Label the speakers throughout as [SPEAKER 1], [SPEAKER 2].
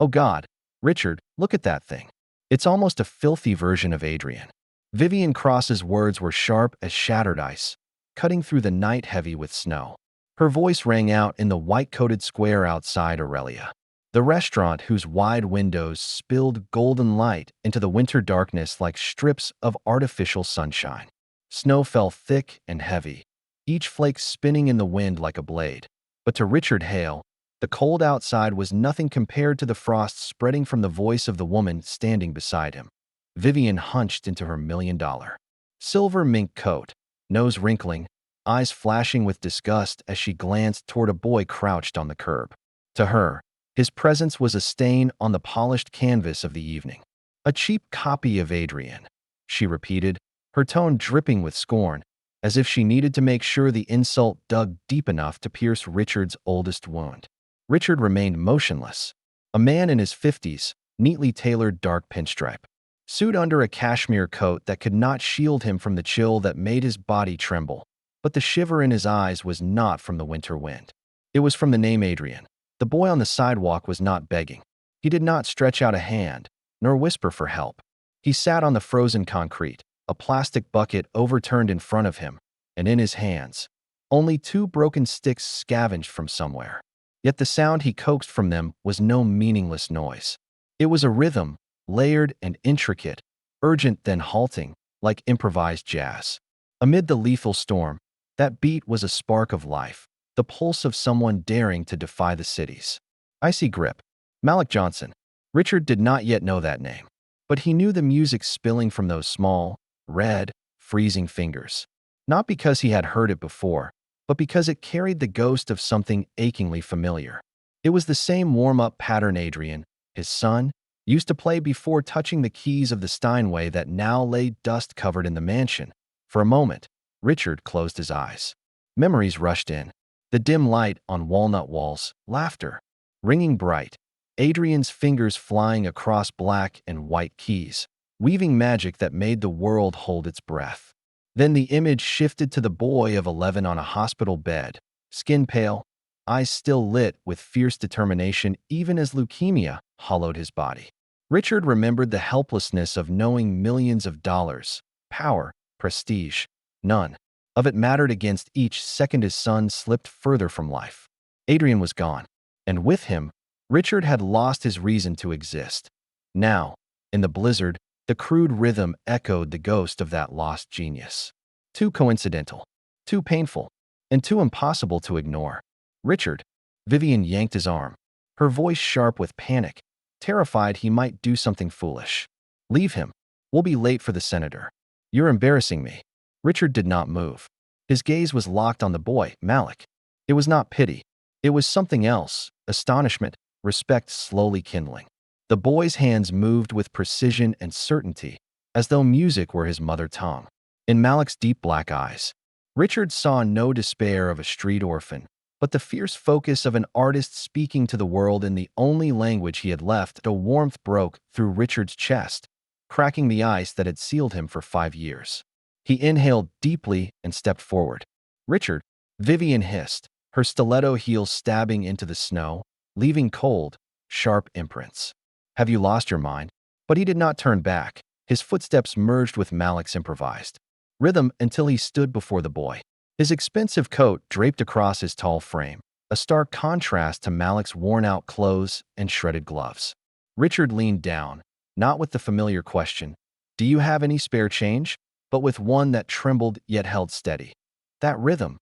[SPEAKER 1] Oh God, Richard, look at that thing. It's almost a filthy version of Adrian. Vivienne Cross's words were sharp as shattered ice, cutting through the night heavy with snow. Her voice rang out in the white-coated square outside Aurelia, the restaurant whose wide windows spilled golden light into the winter darkness like strips of artificial sunshine. Snow fell thick and heavy, each flake spinning in the wind like a blade. But to Richard Hale, the cold outside was nothing compared to the frost spreading from the voice of the woman standing beside him. Vivienne hunched into her $1,000,000 silver mink coat, nose wrinkling, eyes flashing with disgust as she glanced toward a boy crouched on the curb. To her, his presence was a stain on the polished canvas of the evening. A cheap copy of Adrian, she repeated, her tone dripping with scorn, as if she needed to make sure the insult dug deep enough to pierce Richard's oldest wound. Richard remained motionless, a man in his 50s, neatly tailored dark pinstripe suit under a cashmere coat that could not shield him from the chill that made his body tremble. But the shiver in his eyes was not from the winter wind. It was from the name Adrian. The boy on the sidewalk was not begging. He did not stretch out a hand, nor whisper for help. He sat on the frozen concrete, a plastic bucket overturned in front of him, and in his hands, only 2 broken sticks scavenged from somewhere. Yet the sound he coaxed from them was no meaningless noise. It was a rhythm, layered and intricate, urgent then halting, like improvised jazz. Amid the lethal storm, that beat was a spark of life, the pulse of someone daring to defy the cities. Icy grip. Malik Johnson. Richard did not yet know that name, but he knew the music spilling from those small, red, freezing fingers. Not because he had heard it before, but because it carried the ghost of something achingly familiar. It was the same warm-up pattern Adrian, his son, used to play before touching the keys of the Steinway that now lay dust-covered in the mansion. For a moment, Richard closed his eyes. Memories rushed in. The dim light on walnut walls, laughter, ringing bright, Adrian's fingers flying across black and white keys, weaving magic that made the world hold its breath. Then the image shifted to the boy of 11 on a hospital bed, skin pale, eyes still lit with fierce determination even as leukemia hollowed his body. Richard remembered the helplessness of knowing millions of dollars, power, prestige. None of it mattered against each second his son slipped further from life. Adrian was gone, and with him, Richard had lost his reason to exist. Now, in the blizzard, the crude rhythm echoed the ghost of that lost genius. Too coincidental, too painful, and too impossible to ignore. Richard, Vivienne yanked his arm, her voice sharp with panic, terrified he might do something foolish. Leave him. We'll be late for the senator. You're embarrassing me. Richard did not move. His gaze was locked on the boy, Malik. It was not pity. It was something else, astonishment, respect slowly kindling. The boy's hands moved with precision and certainty, as though music were his mother tongue. In Malik's deep black eyes, Richard saw no despair of a street orphan, but the fierce focus of an artist speaking to the world in the only language he had left. A warmth broke through Richard's chest, cracking the ice that had sealed him for 5 years. He inhaled deeply and stepped forward. Richard, Vivienne hissed, her stiletto heels stabbing into the snow, leaving cold, sharp imprints. Have you lost your mind? But he did not turn back. His footsteps merged with Malik's improvised rhythm until he stood before the boy. His expensive coat draped across his tall frame, a stark contrast to Malik's worn-out clothes and shredded gloves. Richard leaned down, not with the familiar question, "Do you have any spare change?" but with one that trembled yet held steady. That rhythm.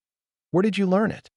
[SPEAKER 1] Where did you learn it?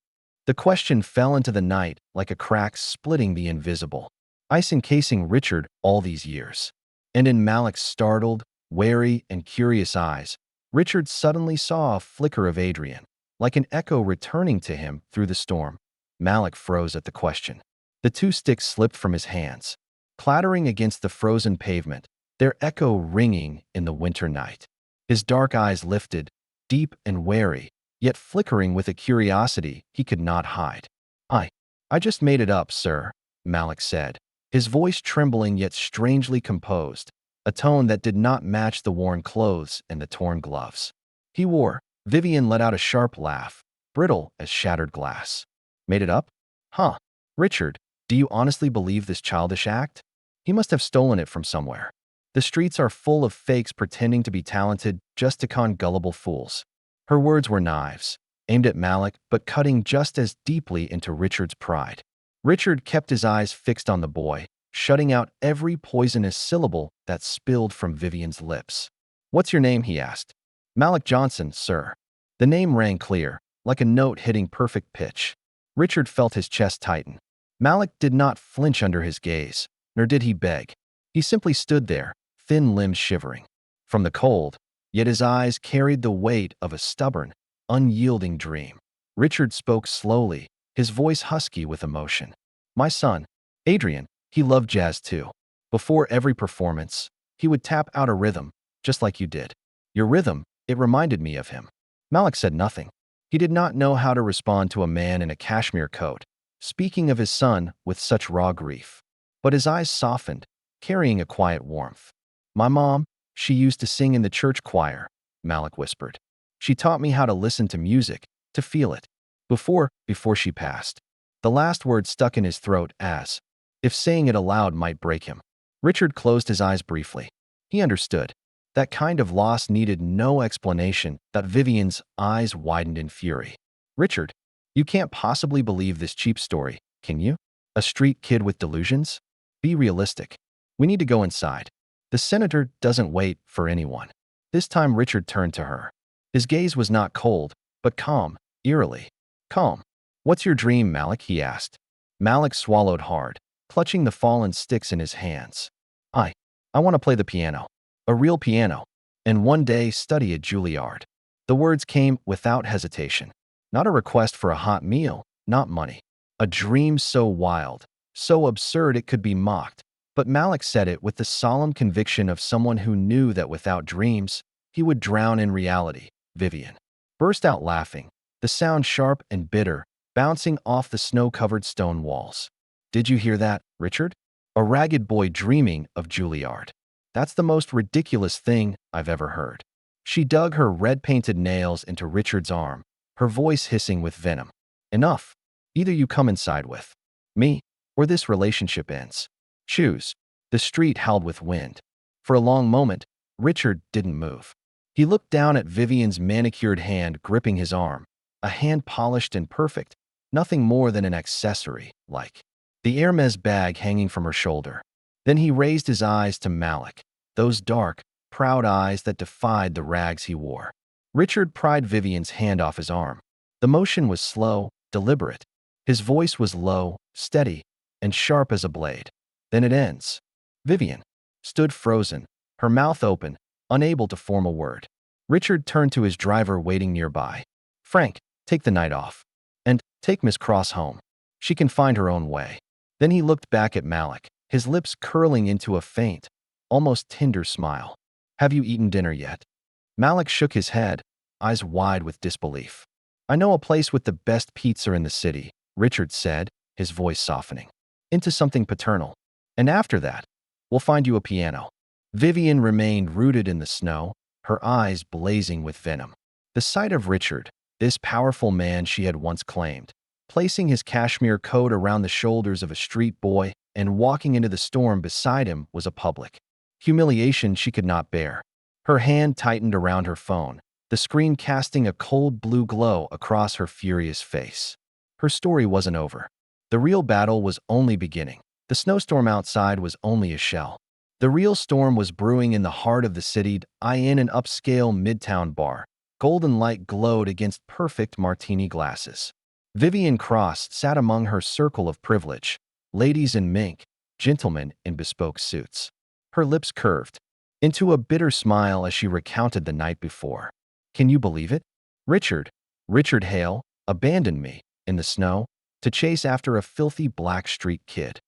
[SPEAKER 1] The question fell into the night like a crack splitting the invisible, ice encasing Richard all these years. And in Malik's startled, wary, and curious eyes, Richard suddenly saw a flicker of Adrian, like an echo returning to him through the storm. Malik froze at the question. The 2 sticks slipped from his hands, clattering against the frozen pavement, their echo ringing in the winter night. His dark eyes lifted, deep and wary, yet flickering with a curiosity he could not hide. I just made it up, sir," Malik said, his voice trembling yet strangely composed, a tone that did not match the worn clothes and the torn gloves he wore. Vivienne let out a sharp laugh, brittle as shattered glass. "Made it up? Huh." Richard, Do you honestly believe this childish act? He must have stolen it from somewhere. The streets are full of fakes pretending to be talented just to con gullible fools. Her words were knives, aimed at Malik but cutting just as deeply into Richard's pride. Richard kept his eyes fixed on the boy, shutting out every poisonous syllable that spilled from Vivienne's lips. "What's your name?" he asked. "Malik Johnson, sir." The name rang clear, like a note hitting perfect pitch. Richard felt his chest tighten. Malik did not flinch under his gaze, nor did he beg. He simply stood there, thin limbs shivering from the cold, yet his eyes carried the weight of a stubborn, unyielding dream. Richard spoke slowly, his voice husky with emotion. "My son, Adrian, he loved jazz too. Before every performance, he would tap out a rhythm, just like you did. Your rhythm, it reminded me of him." Malik said nothing. He did not know how to respond to a man in a cashmere coat, speaking of his son with such raw grief. But his eyes softened, carrying a quiet warmth. "My mom, she used to sing in the church choir," Malik whispered. "She taught me how to listen to music, to feel it. Before she passed." The last word stuck in his throat as if saying it aloud might break him. Richard closed his eyes briefly. He understood. That kind of loss needed no explanation. That Vivienne's eyes widened in fury. "Richard, you can't possibly believe this cheap story, can you? A street kid with delusions? Be realistic. We need to go inside. The senator doesn't wait for anyone." This time Richard turned to her. His gaze was not cold, but calm, eerily calm. "What's your dream, Malik?" he asked. Malik swallowed hard, clutching the fallen sticks in his hands. I want to play the piano. A real piano. And one day study at Juilliard." The words came without hesitation. Not a request for a hot meal, not money. A dream so wild, so absurd it could be mocked. But Malik said it with the solemn conviction of someone who knew that without dreams, he would drown in reality. Vivienne burst out laughing, the sound sharp and bitter, bouncing off the snow-covered stone walls. "Did you hear that, Richard? A ragged boy dreaming of Juilliard. That's the most ridiculous thing I've ever heard." She dug her red-painted nails into Richard's arm, her voice hissing with venom. "Enough. Either you come inside with me, or this relationship ends. Choose." The street howled with wind. For a long moment, Richard didn't move. He looked down at Vivienne's manicured hand gripping his arm, a hand polished and perfect, nothing more than an accessory, like the Hermes bag hanging from her shoulder. Then he raised his eyes to Malik, those dark, proud eyes that defied the rags he wore. Richard pried Vivienne's hand off his arm. The motion was slow, deliberate. His voice was low, steady, and sharp as a blade. "Then it ends." Vivienne stood frozen, her mouth open, unable to form a word. Richard turned to his driver waiting nearby. "Frank, take the night off. And take Miss Cross home. She can find her own way." Then he looked back at Malik, his lips curling into a faint, almost tender smile. "Have you eaten dinner yet?" Malik shook his head, eyes wide with disbelief. "I know a place with the best pizza in the city," Richard said, his voice softening into something paternal. "And after that, we'll find you a piano." Vivienne remained rooted in the snow, her eyes blazing with venom. The sight of Richard, this powerful man she had once claimed, placing his cashmere coat around the shoulders of a street boy and walking into the storm beside him was a public humiliation she could not bear. Her hand tightened around her phone, the screen casting a cold blue glow across her furious face. Her story wasn't over. The real battle was only beginning. The snowstorm outside was only a shell. The real storm was brewing in the heart of the city, in an upscale midtown bar. Golden light glowed against perfect martini glasses. Vivienne Cross sat among her circle of privilege, ladies in mink, gentlemen in bespoke suits. Her lips curved into a bitter smile as she recounted the night before. "Can you believe it? Richard Hale, abandoned me, in the snow, to chase after a filthy black street kid."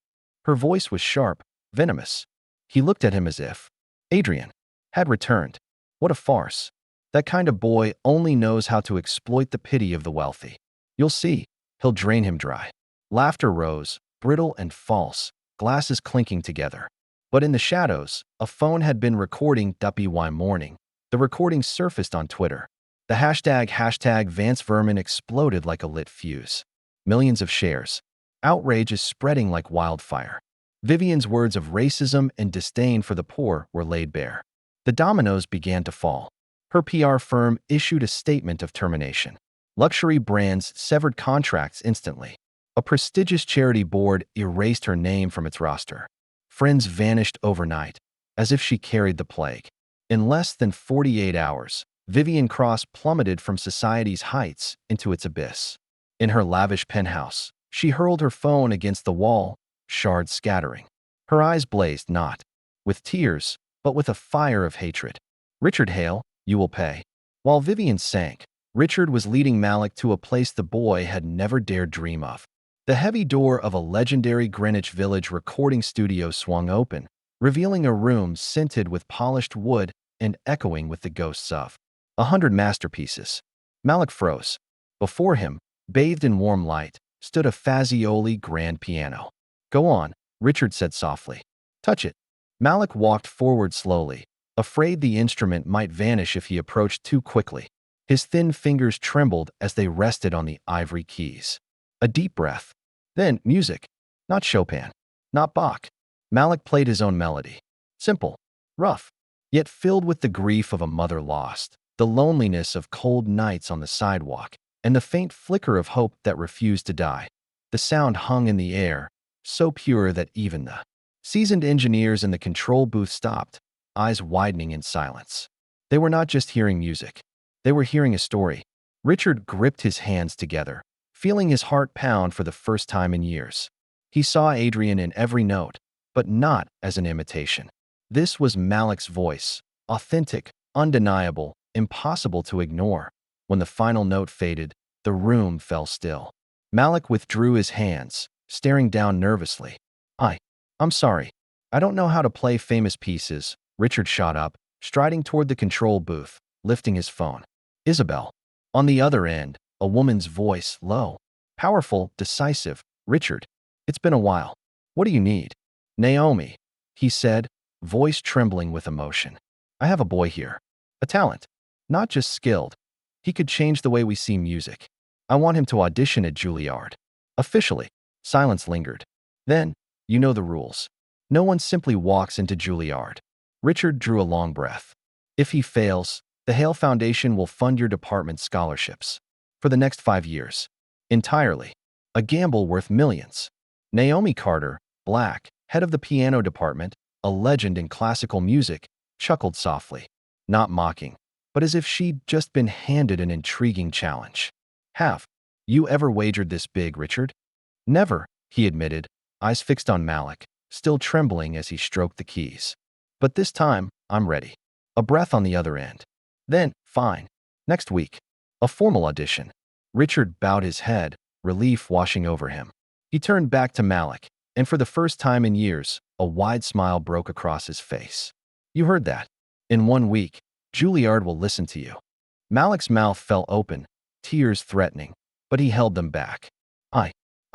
[SPEAKER 1] Her voice was sharp, venomous. He looked at him as if Adrian had returned. What a farce. That kind of boy only knows how to exploit the pity of the wealthy. "You'll see, he'll drain him dry." Laughter rose, brittle and false, glasses clinking together. But in the shadows, a phone had been recording WY morning. The recording surfaced on Twitter. The hashtag Vance Vermin exploded like a lit fuse. Millions of shares. Outrage is spreading like wildfire. Vivienne's words of racism and disdain for the poor were laid bare. The dominoes began to fall. Her PR firm issued a statement of termination. Luxury brands severed contracts instantly. A prestigious charity board erased her name from its roster. Friends vanished overnight, as if she carried the plague. In less than 48 hours, Vivienne Cross plummeted from society's heights into its abyss. In her lavish penthouse, she hurled her phone against the wall, shards scattering. Her eyes blazed not with tears, but with a fire of hatred. "Richard Hale, you will pay." While Vivienne sank, Richard was leading Malik to a place the boy had never dared dream of. The heavy door of a legendary Greenwich Village recording studio swung open, revealing a room scented with polished wood and echoing with the ghosts of 100 masterpieces. Malik froze. Before him, bathed in warm light, stood a Fazioli grand piano. "Go on," Richard said softly. "Touch it." Malik walked forward slowly, afraid the instrument might vanish if he approached too quickly. His thin fingers trembled as they rested on the ivory keys. A deep breath. Then music. Not Chopin. Not Bach. Malik played his own melody. Simple. Rough. Yet filled with the grief of a mother lost, the loneliness of cold nights on the sidewalk, and the faint flicker of hope that refused to die. The sound hung in the air, so pure that even the seasoned engineers in the control booth stopped, eyes widening in silence. They were not just hearing music. They were hearing a story. Richard gripped his hands together, feeling his heart pound for the first time in years. He saw Adrian in every note, but not as an imitation. This was Malik's voice, authentic, undeniable, impossible to ignore. When the final note faded, the room fell still. Malik withdrew his hands, staring down nervously. I'm sorry. I don't know how to play famous pieces." Richard shot up, striding toward the control booth, lifting his phone. "Isabel." On the other end, a woman's voice, low, powerful, decisive. "Richard, it's been a while. What do you need?" "Naomi," he said, voice trembling with emotion. "I have a boy here. A talent. Not just skilled. He could change the way we see music. I want him to audition at Juilliard." Officially. Silence lingered. Then, you know the rules. No one simply walks into Juilliard. Richard drew a long breath. "If he fails, the Hale Foundation will fund your department's scholarships. For the next 5 years. Entirely. A gamble worth millions." Naomi Carter, black, head of the piano department, a legend in classical music, chuckled softly. Not mocking, but as if she'd just been handed an intriguing challenge. "Have you ever wagered this big, Richard?" "Never," he admitted, eyes fixed on Malik, still trembling as he stroked the keys. "But this time, I'm ready." A breath on the other end. "Then, fine. Next week. A formal audition." Richard bowed his head, relief washing over him. He turned back to Malik, and for the first time in years, a wide smile broke across his face. "You heard that. In 1 week, Juilliard will listen to you." Malik's mouth fell open, tears threatening, but he held them back.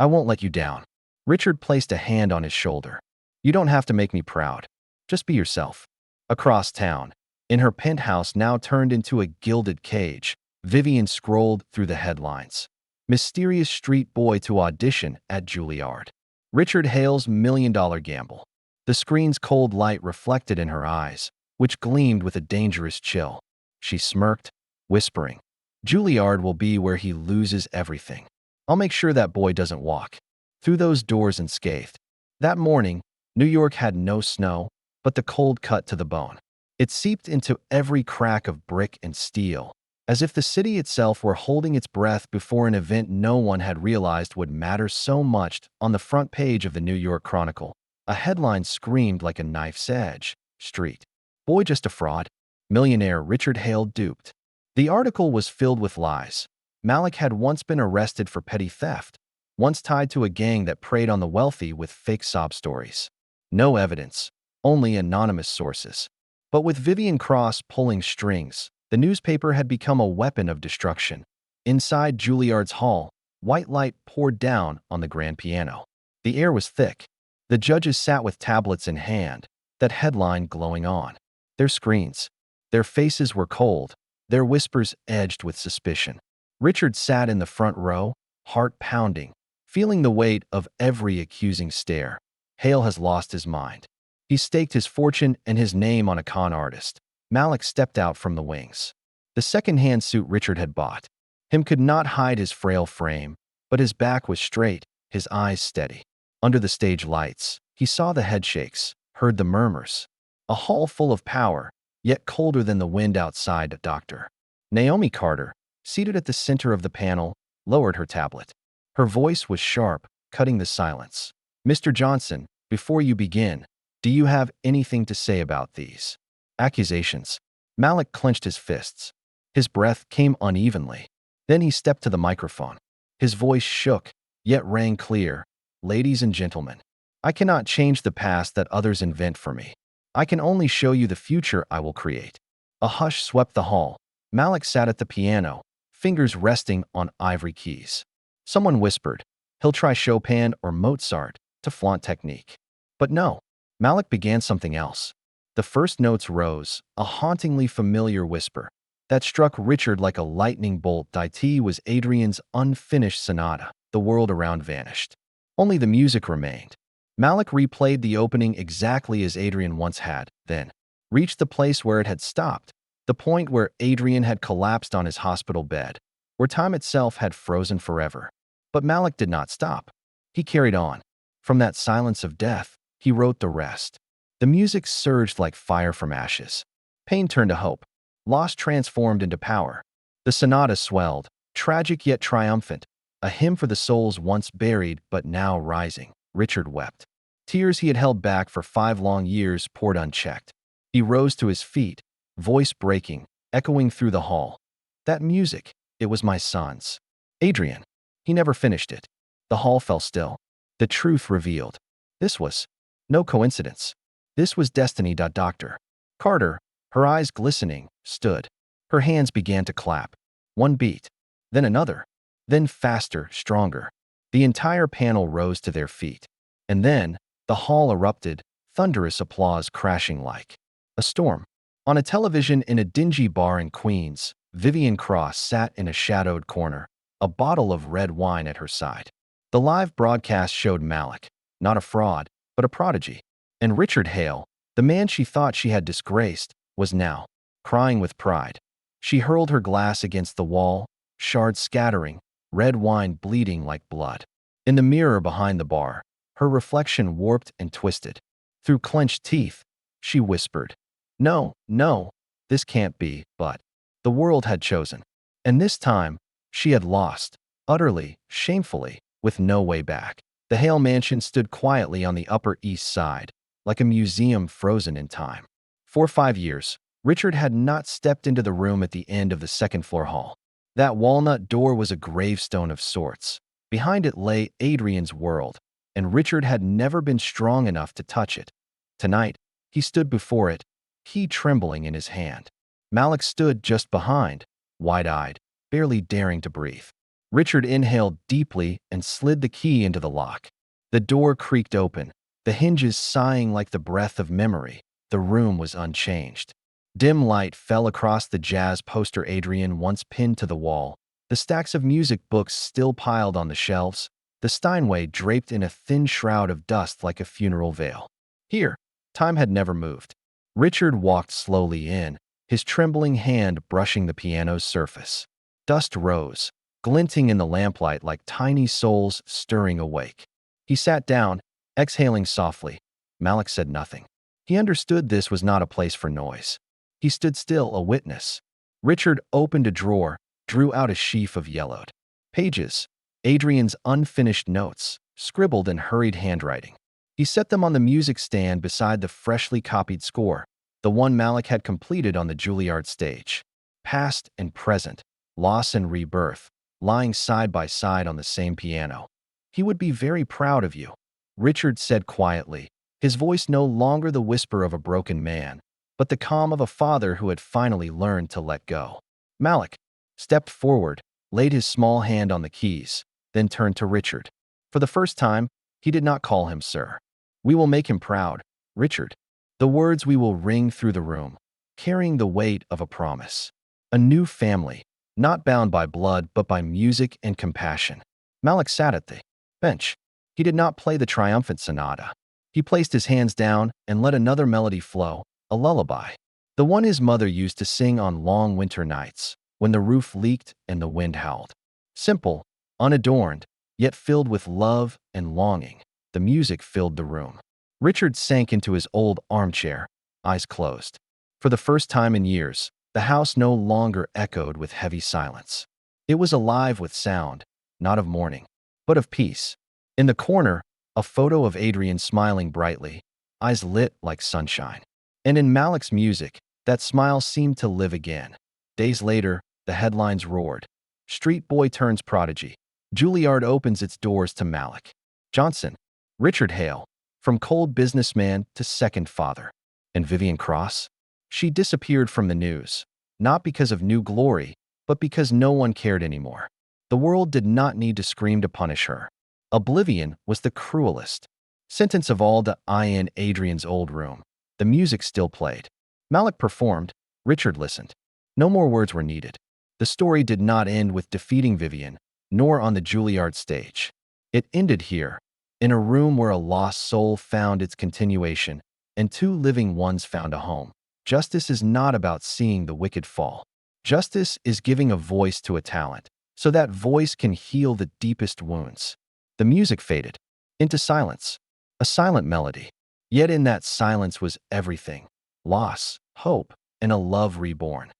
[SPEAKER 1] I won't let you down." Richard placed a hand on his shoulder. "You don't have to make me proud. Just be yourself." Across town, in her penthouse now turned into a gilded cage, Vivienne scrolled through the headlines. Mysterious street boy to audition at Juilliard. Richard Hale's $1 million gamble. The screen's cold light reflected in her eyes, which gleamed with a dangerous chill. She smirked, whispering, "Juilliard will be where he loses everything. I'll make sure that boy doesn't walk through those doors unscathed." That morning, New York had no snow, but the cold cut to the bone. It seeped into every crack of brick and steel, as if the city itself were holding its breath before an event no one had realized would matter so much. On the front page of the New York Chronicle, a headline screamed like a knife's edge. "Street boy just a fraud. Millionaire Richard Hale duped." The article was filled with lies. Malik had once been arrested for petty theft, once tied to a gang that preyed on the wealthy with fake sob stories. No evidence, only anonymous sources. But with Vivienne Cross pulling strings, the newspaper had become a weapon of destruction. Inside Juilliard's hall, white light poured down on the grand piano. The air was thick. The judges sat with tablets in hand, that headline glowing on their screens. Their faces were cold, their whispers edged with suspicion. Richard sat in the front row, heart pounding, feeling the weight of every accusing stare. Hale has lost his mind. He staked his fortune and his name on a con artist. Malik stepped out from the wings. The second-hand suit Richard had bought. Him could not hide his frail frame, but his back was straight, his eyes steady. Under the stage lights, he saw the headshakes, heard the murmurs. A hall full of power, yet colder than the wind outside. Dr. Naomi Carter, seated at the center of the panel, lowered her tablet. Her voice was sharp, cutting the silence. Mr. Johnson, before you begin, do you have anything to say about these accusations? Malik clenched his fists. His breath came unevenly. Then he stepped to the microphone. His voice shook, yet rang clear. Ladies and gentlemen, I cannot change the past that others invent for me. I can only show you the future I will create. A hush swept the hall. Malik sat at the piano, fingers resting on ivory keys. Someone whispered, he'll try Chopin or Mozart to flaunt technique. But no, Malik began something else. The first notes rose, a hauntingly familiar whisper that struck Richard like a lightning bolt. It was Adrian's unfinished sonata. The world around vanished. Only the music remained. Malik replayed the opening exactly as Adrian once had, then reached the place where it had stopped, the point where Adrian had collapsed on his hospital bed, where time itself had frozen forever. But Malik did not stop. He carried on. From that silence of death, he wrote the rest. The music surged like fire from ashes. Pain turned to hope. Loss transformed into power. The sonata swelled, tragic yet triumphant, a hymn for the souls once buried but now rising. Richard wept. Tears he had held back for 5 long years poured unchecked. He rose to his feet, voice breaking, echoing through the hall. That music, it was my son's. Adrian. He never finished it. The hall fell still. The truth revealed. This was no coincidence. This was destiny. Dr. Carter, her eyes glistening, stood. Her hands began to clap. One beat, then another, then faster, stronger. The entire panel rose to their feet. And then, the hall erupted, thunderous applause crashing like a storm. On a television in a dingy bar in Queens, Vivienne Cross sat in a shadowed corner, a bottle of red wine at her side. The live broadcast showed Malik, not a fraud, but a prodigy. And Richard Hale, the man she thought she had disgraced, was now crying with pride. She hurled her glass against the wall, shards scattering, red wine bleeding like blood. In the mirror behind the bar, her reflection warped and twisted. Through clenched teeth, she whispered, "No, no, this can't be," but the world had chosen. And this time, she had lost, utterly, shamefully, with no way back. The Hale mansion stood quietly on the Upper East Side, like a museum frozen in time. For 5 years, Richard had not stepped into the room at the end of the second-floor hall. That walnut door was a gravestone of sorts. Behind it lay Adrian's world, and Richard had never been strong enough to touch it. Tonight, he stood before it, key trembling in his hand. Malik stood just behind, wide-eyed, barely daring to breathe. Richard inhaled deeply and slid the key into the lock. The door creaked open, the hinges sighing like the breath of memory. The room was unchanged. Dim light fell across the jazz poster Adrian once pinned to the wall, the stacks of music books still piled on the shelves, the Steinway draped in a thin shroud of dust like a funeral veil. Here, time had never moved. Richard walked slowly in, his trembling hand brushing the piano's surface. Dust rose, glinting in the lamplight like tiny souls stirring awake. He sat down, exhaling softly. Malik said nothing. He understood this was not a place for noise. He stood still, a witness. Richard opened a drawer, drew out a sheaf of yellowed pages, Adrian's unfinished notes, scribbled in hurried handwriting. He set them on the music stand beside the freshly copied score, the one Malik had completed on the Juilliard stage. Past and present, loss and rebirth, lying side by side on the same piano. "He would be very proud of you," Richard said quietly, his voice no longer the whisper of a broken man, but the calm of a father who had finally learned to let go. Malik stepped forward, laid his small hand on the keys, then turned to Richard. For the first time, he did not call him sir. "We will make him proud, Richard." The words "we will" ring through the room, carrying the weight of a promise. A new family, not bound by blood but by music and compassion. Malik sat at the bench. He did not play the triumphant sonata. He placed his hands down and let another melody flow, a lullaby. The one his mother used to sing on long winter nights, when the roof leaked and the wind howled. Simple, unadorned, yet filled with love and longing, the music filled the room. Richard sank into his old armchair, eyes closed. For the first time in years, the house no longer echoed with heavy silence. It was alive with sound, not of mourning, but of peace. In the corner, a photo of Adrian smiling brightly, eyes lit like sunshine. And in Malik's music, that smile seemed to live again. Days later, the headlines roared. Street boy turns prodigy. Juilliard opens its doors to Malik. Johnson, Richard Hale, from cold businessman to second father. And Vivienne Cross? She disappeared from the news, not because of new glory, but because no one cared anymore. The world did not need to scream to punish her. Oblivion was the cruelest sentence of all. In Adrian's old room, the music still played. Malik performed, Richard listened. No more words were needed. The story did not end with defeating Vivienne, nor on the Juilliard stage. It ended here, in a room where a lost soul found its continuation, and two living ones found a home. Justice is not about seeing the wicked fall. Justice is giving a voice to a talent, so that voice can heal the deepest wounds. The music faded into silence, a silent melody. Yet in that silence was everything: loss, hope, and a love reborn.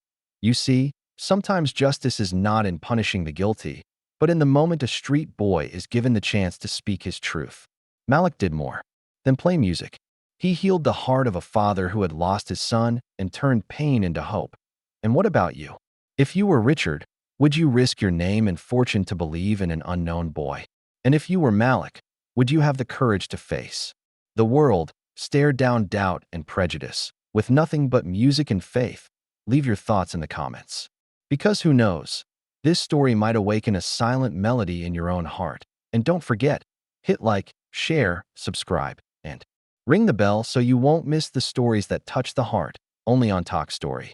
[SPEAKER 1] You see, sometimes justice is not in punishing the guilty, but in the moment a street boy is given the chance to speak his truth. Malik did more than play music. He healed the heart of a father who had lost his son and turned pain into hope. And what about you? If you were Richard, would you risk your name and fortune to believe in an unknown boy? And if you were Malik, would you have the courage to face the world, stare down doubt and prejudice, with nothing but music and faith? Leave your thoughts in the comments. Because who knows, this story might awaken a silent melody in your own heart. And don't forget, hit like, share, subscribe, and ring the bell so you won't miss the stories that touch the heart, only on Toch Story.